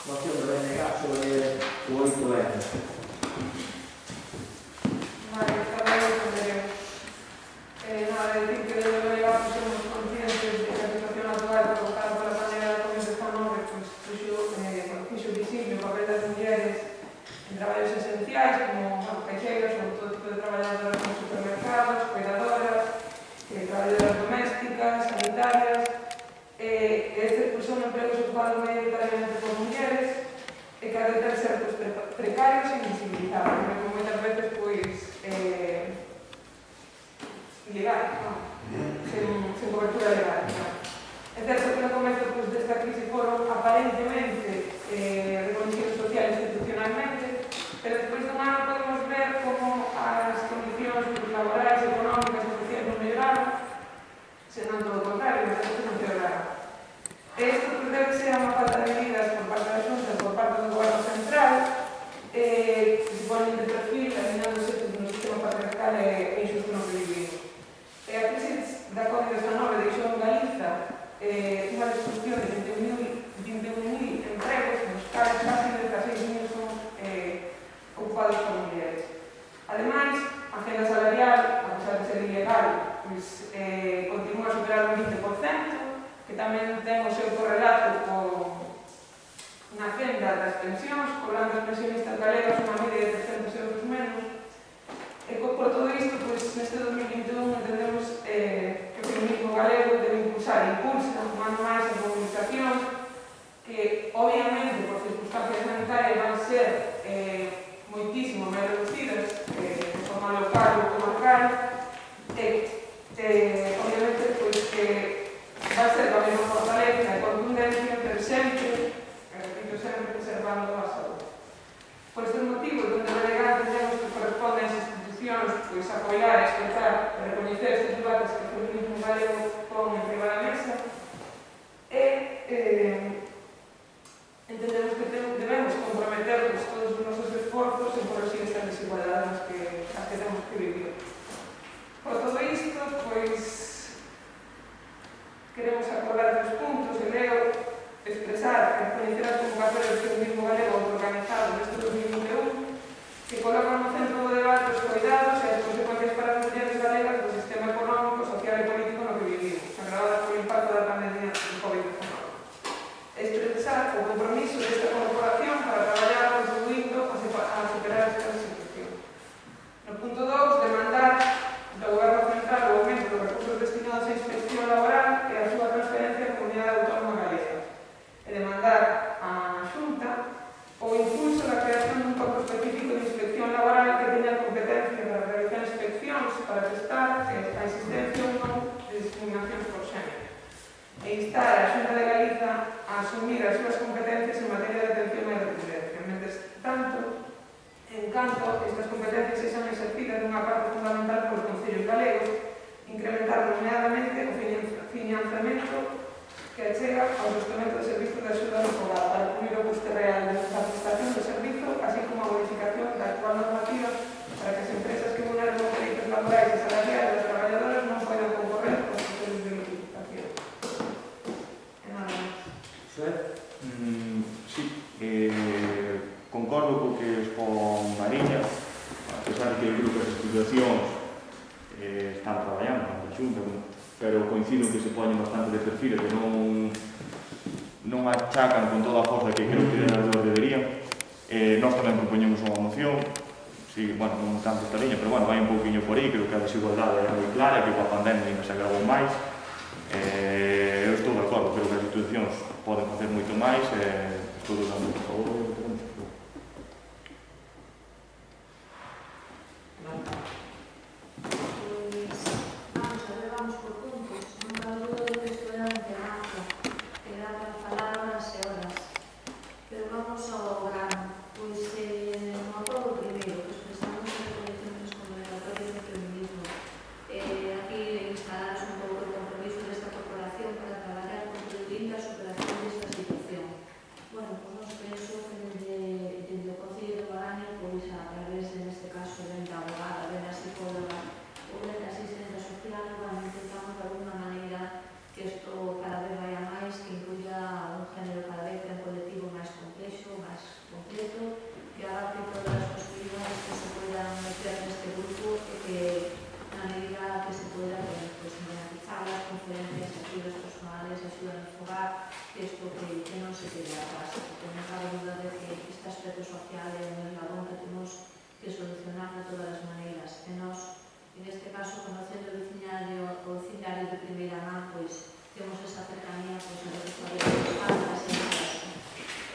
moción do BNG sobre o 8M. Vale, estaba eu entendereu. Nada, decir que desde o BNG somos conscientes de que a situación actual provocada pola pandemia da COVID-19 fixo visible o papel das mulleres en traballos esenciais como caixeiras ou todo tipo de traballadoras nos supermercados, cuidadoras, traballadoras domésticas, sanitarias. Estes son empregos ocupados maioritariamente por mulleres e que han de ter ser precarios e invisibilizados, porque moitas veces legal, sen cobertura legal. É certo que no comezo desta crise foron aparentemente reconocidos social e institucionalmente, pero despois dun ano podemos ver como as condicións laborais, económicas e sociais non melloraron, senón todo o contrario, as cousas non empeoraron. Isto debe ser unha falta de medidas por parte da Xunta e por parte do Goberno Central que se ponen de perfil alineándose no sistema patriarcal e injusto no que vivimos. A crise da COVID-19 deixou en Galiza unha destrucción de 21.000 empregos, nos cales casi de 6.000 son ocupados por mulleres. Ademais, a agenda salarial, a pesar de ser ilegal, continúa a superar un 20%, que tamén ten o seu correlato na agenda das pensións, cobrando as pensionistas galegas unha media de 300 euros menos. E por todo isto, neste 2021 entendemos que o feminismo galego debe impulsa un ano máis a movilización que, obviamente, por circunstancias sanitarias van ser moitísimo máis reducidas de forma local ou comarcal obviamente, que vai ser a mesma fortaleza e contundencia, pero sempre, repito, sempre preservando a saúde. Por estes motivos, donde delegar entendemos que corresponde ás institucións apoiar, escoitar e recoñecer estes debates que o feminismo galego pon en riba da mesa e entendemos que debemos comprometernos todos os nosos esforzos en corregir estas desigualdades as que temos que vivir. Por todo isto, queremos acordar dos puntos e leo expresar e recoñecer as convocatorias do feminismo galego autoorganizado neste 2021 que colocan no centro do debate os cuidados e as consecuencias para as mulleres galegas do sistema económico, social e político no que vivimos, agravadas polo impacto da pandemia do COVID-19. Expresar o compromiso desta corporación para traballar contribuindo a superar esta situación. No punto 2, demandar do Goberno Central o aumento dos recursos destinados á inspección laboral e a súa transferencia á Comunidade Autónoma Galega. E demandar á Xunta o impulso da creación dun corpo específico de inspección laboral que teña competencia para realizar inspeccións para testar a existencia ou non de discriminacións por xénero. E instar a Xunta de Galiza a asumir as súas competencias en materia de atención e dependencia. Mentres tanto, en canto estas competencias sexan exercidas dunha parte fundamental polos concellos galegos, incrementar nomeadamente o financiamento que achega ao sostemento de servizos de axuda no fogar para cubrir o custe real da prestación do servizo, así como a modificación da actual normativa para que as empresas que vulneran os dereitos laborais e salariais das traballadoras non poidan concorrer aos criterios de licitación. E nada máis. Sí, concordo co que expón Mariña, a pesar de que eu creo que as institucións están traballando na Xunta, pero coincido que se poñen bastante de perfil e que non achacan con toda a forza que creo que as dúas deberían. Nós tamén propoñemos unha moción, sí, bueno, non tanto esta liña, pero bueno, vai un pouquinho por aí, creo que a desigualdade é moi clara, que coa pandemia ainda se agravou máis. Eu estou de acordo, creo que as institucións poden facer moito máis, estou dando por favor. Vamos por puntos. Non cabe dúda de que isto é un temazo que dá para falar horas e horas. Pero vamos ao grano. No acordo primeiro, que expresamos as recomendacións condenatorias do feminismo. Aquí instalarás un pouco o compromiso desta corporación para traballar contribuindo á superación desta situación. Bueno, pues nos penso que desde caso, conociendo o vecinario de primeira man, pois temos esa cercanía, pois, a veces para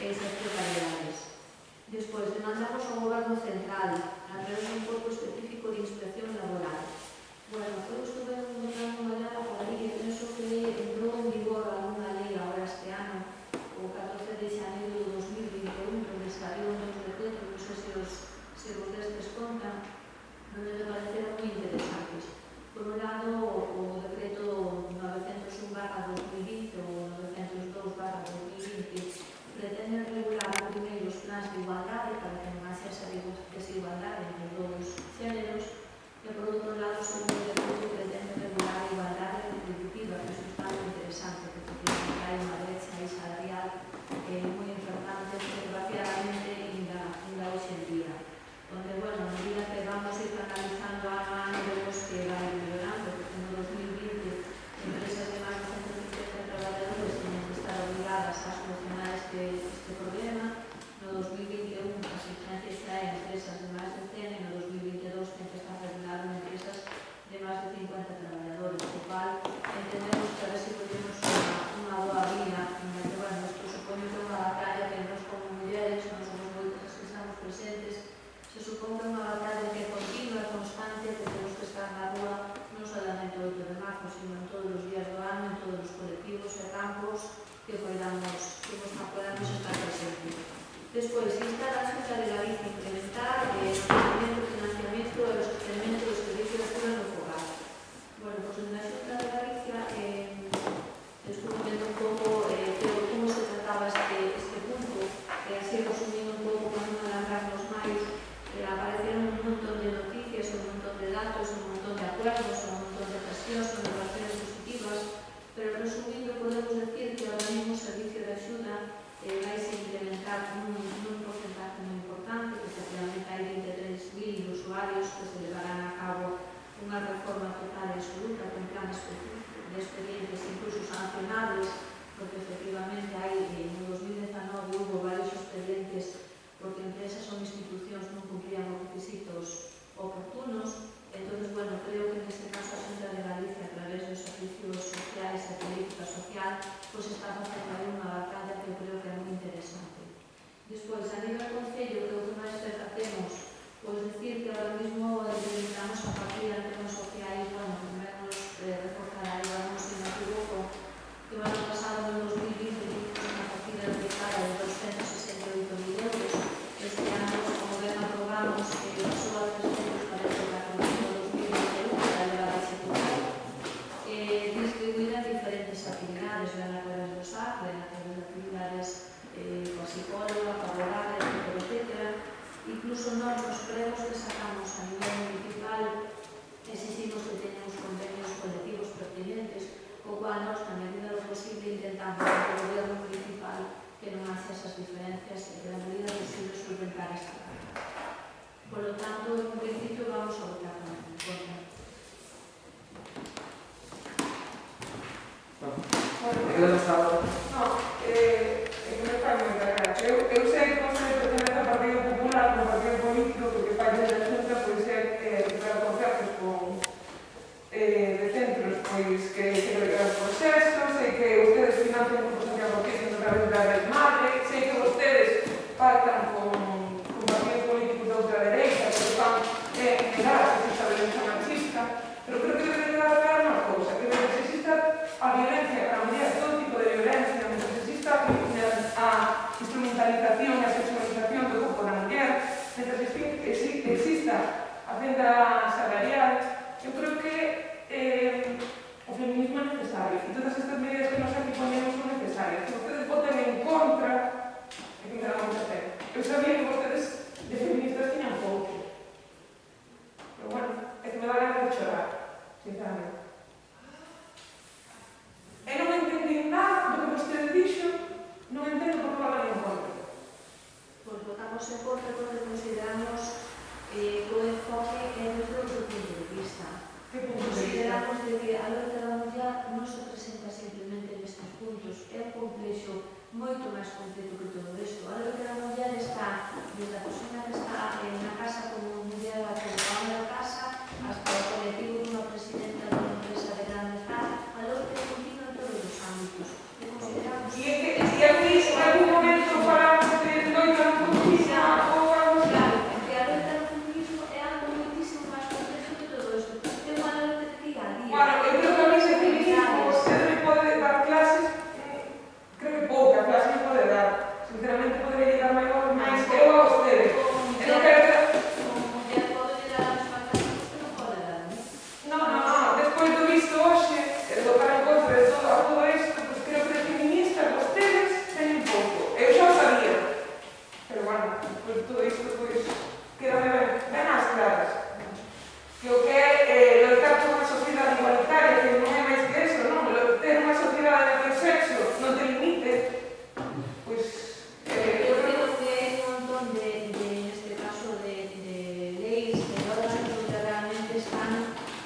esas precariedades. Despois, demandamos ao Goberno Central a través dun corpo específico de inspección laboral. Bueno, eu estuve dando unha olhada por ali e penso que entrou en vigor alguna lei agora este ano, o 14 de xaneiro de 2021, onde saliu un decreto, non sei se vos destes conta, onde me pareceron moi interesantes. Por un lado, o decreto 901/2020 ou 902/2020 pretende regular primeiro os plans de igualdade para que non haxa esa desigualdade entre os dous xéneros e, por outro lado, o segundo decreto pretende regular a igualdade retributiva, que iso está moi interesante, porque efectivamente hai unha brecha aí salarial moi importante, desgraciadamente, ainda hoxe en día, onde, bueno, a medida que vamos ir analizando ano a ano, vemos que vai mellorando, porque no 2020 empresas de máis de 150 traballadores teñen que estar obligadas a solucionar este problema. No 2021 as exigencias xa en empresas de máis de 100 e no 2022 ten que estar regulado en empresas de máis de 50 traballadores, o cual entendemos que a ver se podemos unha boa vía en la que, bueno, isto supone que unha batalla que nós como mulleres non somos moitas as que estamos presentes, se supone unha batalla que é continua e constante, que temos que estar na rúa non solamente o 8 de marzo, sino en todos os días do ano, en todos os colectivos e campos que podamos estar presentes. Despois, instar a Xunta de Galicia a implementar o financiamento e o sostenimento do servicio de cura no fogar. Bueno, pois na Xunta de Galicia estuve vendo un pouco como se trataba este punto, e así resumindo un pouco para non alargarnos máis, apareceron un montón de noticias, un montón de datos, un montón de acuerdos, un montón de gestións, de relaciones positivas, pero resumindo podemos decir que ahora mismo o servicio de axuda vai se implementar nun porcentaje moi importante, que efectivamente hai 23.000 usuarios que se levarán a cabo unha reforma total e absoluta con plan específico de expedientes incluso sancionables, porque efectivamente no 2019 hubo varios expedientes porque empresas ou institucións non cumplían os requisitos oportunos. Entonces, bueno, creo que neste caso a Xunta de Galicia, a través dos servicios sociais e política social, pois está facendo aí unha batalla que eu creo que é moi interesante. Despois, a nivel concello, que o que máis facemos, pois decir que ahora mesmo implementamos a partida en temas sociais, bueno, primero nos reforzará, digamos, en o equivoco, que o ano pasado, no 2020, tuvimos unha partida dedicada de 268.000 euros. Este ano, como ven, aprobamos que pasou a 344.000 no 2021 para levar a executar, distribuída en diferentes actividades, ven a través do SAC, ven a través de actividades coa psicóloga, coa abogada, etc. Incluso nós, nos pregos que sacamos a nivel municipal, exigimos que teñamos convenios colectivos pertinentes, co cual nós, na medida do posible, intentamos que o goberno municipal que non hace esas diferencias e que na medida posible solventar esta carga. Por lo tanto, en principio, vamos a votar con el contra. Eu sei que você pertenece ao Partido Popular, ao Partido Político, porque faz desde a Xunta, pois é para concertos de centros que se crean procesos, sei que ustedes financian un proceso de abortismo a través da Red Madre, sei que ustedes pactan con partidos políticos de outra derecha, que van negar que exista violencia machista, pero creo que debe quedar clara unha cousa, que mentre exista a violencia para a muller, todo tipo de violencia, mentre exista a instrumentalización e a sexualización do corpo da muller, mentre exista a venda salarial, eu creo que o feminismo é necesario e todas estas medidas que nos aquí ponemos son necesarias. Que ustedes voten en contra, é que me la vamos a hacer. Eu sabía que vostedes de feministas tiñan pouco, pero bueno, é que me dá ganas de chorar, sinceramente. E non entendi nada do que vostede dixo, non entendo por que votan en contra. Pois votamos en contra porque consideramos que o enfoque é desde outro punto de vista. Consideramos que a loita da muller non se presenta simplemente nestes puntos, é un complexo moito máis completo que todo isto. A loita da muller está desde a persona que está na casa como muller, como ama da casa, hasta o colectivo dunha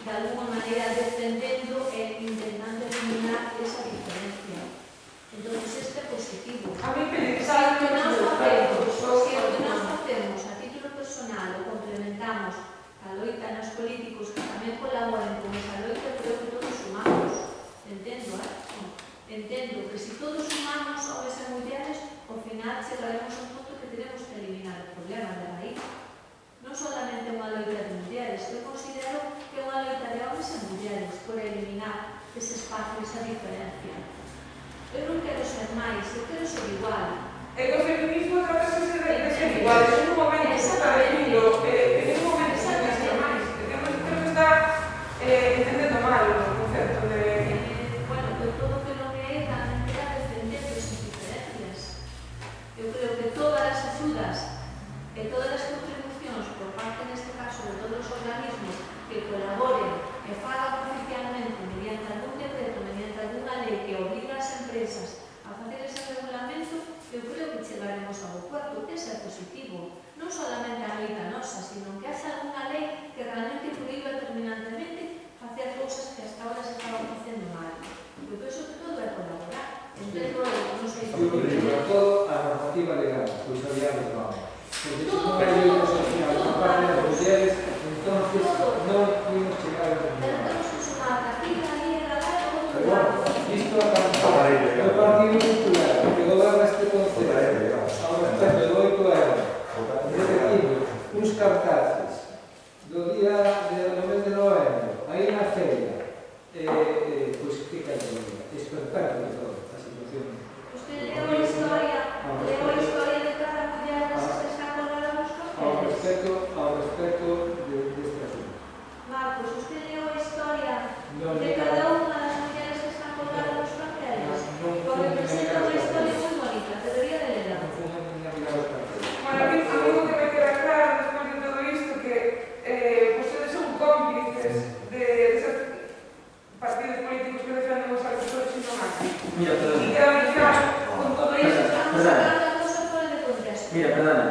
de alguna maneira defendendo e intentando eliminar esa diferencia. Entonces, este é positivo. A mí me Si o que nós facemos a título personal o complementamos a loita nos políticos que tamén colaboren con esa loita, creo que todos sumamos. Entendo, Entendo que se todos sumamos homes e mulleres, ao final chegaremos a un punto que tenemos que eliminar o problema de raíz. Non solamente unha loita de mulleres, eu considero que é unha loita de homes e mulleres por eliminar ese espacio, esa diferencia. Eu non quero ser máis, eu quero ser igual. É que o feminismo trata de ser igual. En un momento se está definido, en un momento se está ser máis. Creo que está entendendo mal o concepto de... Bueno, eu todo o que non é realmente a defender esas diferencias. Eu creo que todas as axudas e todas as contribucións por parte, neste caso, de todos os organismos que colaboren e fagan oficialmente mediante algún decreto, mediante alguna lei que obliga as empresas a facer ese regulamento, eu creo que chegaremos ao puerto. Ese é positivo. Non solamente a loita nosa, sino que haxa alguna lei que realmente proíba terminantemente facer cousas que hasta ahora se estaban facendo mal. Eu penso que todo é colaborar. Entendo, non sei Eu creo todo a normativa legal, pois aliados non. Porque se non hai loita social por parte das mulleres, entonces non podemos chegar a pero terminar. temos que sumar que aquí a lei era lá e outro Pero bueno, lado. isto é o Partido Popular que goberna este concello ao respecto do 8 repetindo uns cartazes do día do mes de novembro aí na feira, pois que categoría? Esperperto de todo a situación. Usted leu a historia de cada muller desas que está colgada nos Ao papeles. respecto deste asunto. Marcos, usted leu a historia Non de cada unha das mulleres que están colgadas nos papeles. Porque presenta unha historia moi bonita, debería de lerla. Bueno, a mí o que me queda claro despois de todo isto que vostedes son cómplices de esos partidos políticos que defenden os agresores e non aquí. Mira, E perdona. queda moi claro con todo isto. Estamos sacando a cousa fora de contexto. Mira, perdona.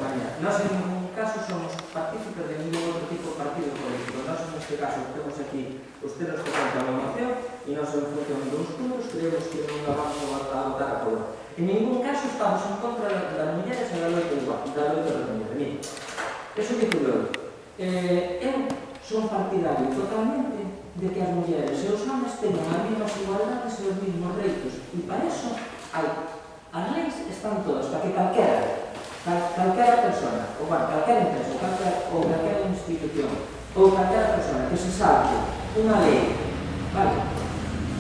María, nós en ningún caso somos partícipes de ningún outro tipo de partido político. Nós en este caso temos aquí os temas que contan a moción e nós en función dos números creemos que non la vamos a votar a favor. En ningún caso estamos en contra das mulleres e da loita igual, da loita das mulleres. Mira, eso que eu. Eu son partidario totalmente de que as mulleres e os homens teñan as mesmas igualdades e os mesmos reitos. E para eso hai as leis están todas, para que calquera persona, ou bueno, calquera empresa, ou calquera institución, ou calquera persona que se salte unha lei, vale,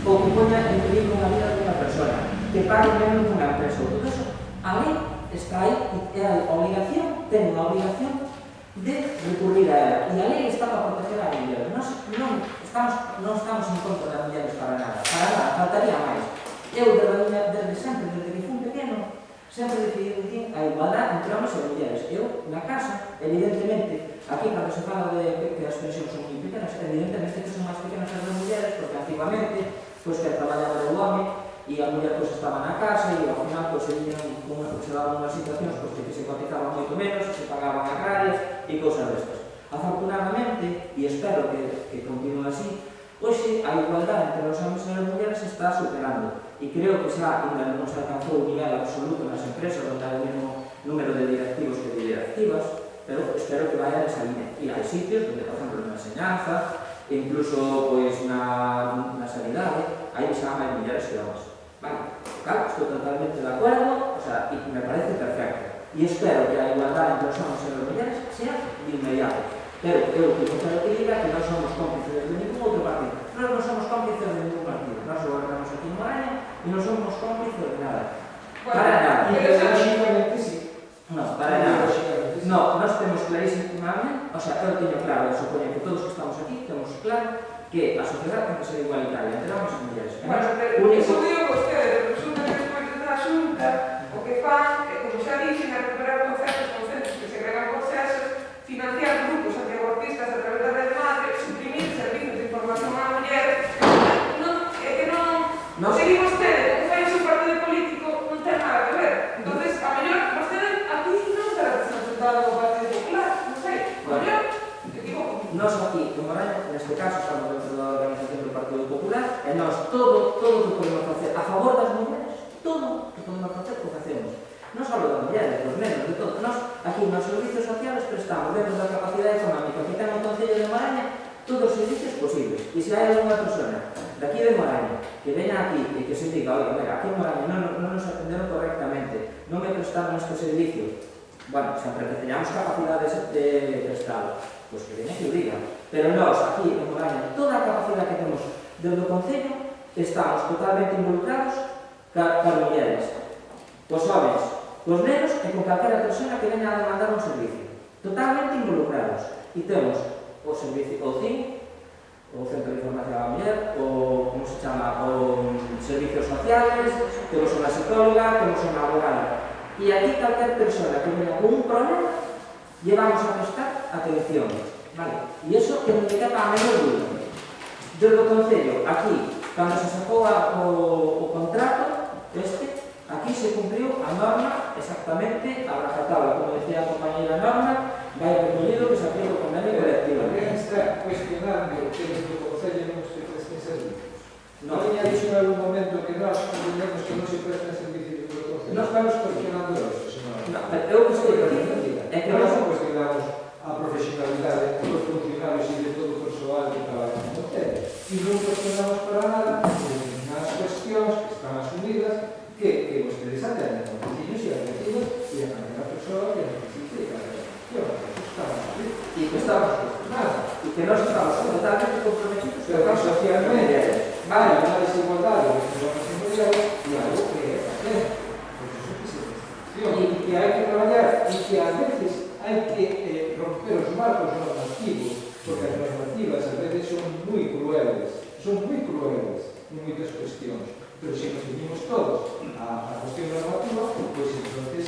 ou que poña en peligro unha vida de unha persona, que pague menos dunha empresa, ou todo eso, a lei está aí e a obligación, ten unha obligación de recurrir a ela. E a lei está para proteger a mulher. Nós non estamos en contra das mulleres para nada, faltaría máis. Eu, desde sempre, desde que fui pequeno, sempre defendí a igualdade entre homens e mulleres. Eu, na casa, evidentemente, aquí cando se fala de que as pensións son moi pequenas, evidentemente que son máis pequenas as das mulleres, porque antigamente, pois que traballaba o home e a muller pois estaba na casa e ao final pois se daban unhas situacións pois, que se cotizaban moito menos, se pagaban agrarias e cousas destas. Afortunadamente, e espero que continue así, hoxe a igualdade entre os homens e as mulleres se está superando e creo que xa ainda non se alcanzou o nivel absoluto nas empresas onde hai o mesmo número de directivos que de directivas, pero espero que vaya nesa línea. E hai sitios onde, por exemplo, na enseñanza e incluso pois, na sanidade hai xa máis mulleres que homens. Vale, claro, estou totalmente de acuerdo, o sea, e me parece perfecto. E espero que a igualdade entre os homens e as mulleres sea de inmediato. Pero eu que quero que diga que non somos cómplices de ningún outro partido. Nós non somos cómplices de ningún partido. Nós gobernamos aquí en Moraña e non somos cómplices de nada. Para nada. Ideolóxicamente sí. No, para nada. No, nós temos clarísimamente, o sea, eu teño claro, eu supoño que todos que estamos aquí temos claro que a sociedade ten que ser igualitaria entre homens e mulleres. Bueno, pero iso digo vostede, resulta que despois da xunta o que fan, como xa dixen, é recuperar conceptos que segregan procesos, financiar grupos antiabortistas a través da Red Madre, suprimir servicios de información á muller, é que non seguir vostede, como fai o seu partido político, non ten nada que ver. Entonces, a mellor, vostede aquí non estará representado o Partido Popular, non sei, a mellor, equivoco. Nós aquí, en Moraña, neste caso estamos dentro da organización do Partido Popular, e nós todo o que podemos facer a favor das mulleres, todo o que podemos facer, o facemos. Non só das mulleres, dos nenos, de todo. Nós, aquí, nos servicios sociales, prestamos dentro da capacidade económica que ten o Concello de Moraña todos os servicios posibles. E se hai alguna persona daqui de Moraña que veña aquí e que se diga, oiga, mira, aquí en Moraña non nos atenderon correctamente, non me prestaron este servicio, bueno, sempre que teñamos capacidades de prestado, pois que veña que o diga. Pero nós, aquí en Moraña, toda a capacidade que temos dentro do Concello, estamos totalmente involucrados ca mulleres, cos homens, cos nenos e con calquera persona que veña a demandar un servicio. Totalmente involucrados. E temos o servicio, o CIN, o Centro de Información da Muller, o, como se chama, o Servicios Sociales, temos unha psicóloga, temos unha abogada. E aquí calquer persona que venha con un problema, llevamos a prestar atención. Vale? E iso que non lle quepa a menor dúda. Desde o Concello, aquí, cando se sacou o contrato, aquí se cumpriu a norma exactamente a rajatabla, como decía a compañera Norma, vai recollido que se aplica o convenio colectivo. Alguén está cuestionando que desde o Concello non se presten servicios. Non, Non ha dicho en algún momento que nós entendemos que non se prestan servicios desde o Concello. Non estamos cuestionando eso, señora. Eu que estou aquí é que nós nós non cuestionamos a profesionalidade dos funcionarios e de todo o persoal que trabaja no Concello. E non cuestionamos para nada as cuestións que están asumidas que vostedes atenden a vecinos e a vecinos e a cada persoa que necesite cada cuestión. e que estamos e que nós estamos totalmente comprometidos Pero que socialmente hai unha desigualdade de personas en mulleres e algo que é facer. Pois iso que se cuestión. E que hai que traballar e que a veces hai que romper os marcos normativos, porque as normativas a veces son moi crueles en moitas cuestións. Pero se nos unimos todos a cuestión normativa, pois entonces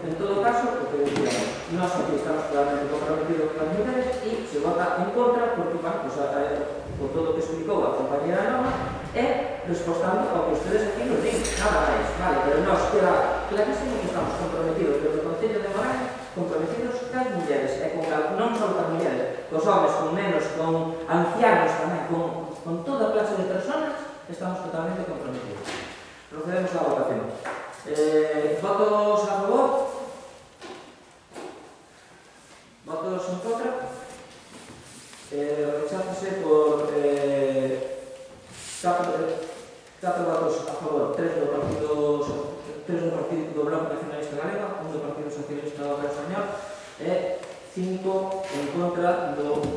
en todo caso, o que decíamos, nós aquí estamos totalmente comprometidos con as mulleres e se vota en contra porque, bueno, pues, por todo o que explicou a compañera Norma é respostando ao que ustedes aquí nos din, nada máis, vale, pero nós queda clarísimo que estamos comprometidos desde o Concello de Moraña, comprometidos cas mulleres e con non só cas mulleres, cos homens, con nenos, con ancianos tamén, con toda clase de personas, estamos totalmente comprometidos. Procedemos á votación. Votos a favor? Votos en contra? Recházase por 4 votos a favor, 3 do Partido do Bloque Nacionalista Galega, 1 do Partido Socialista Obrero Español e 5 en contra do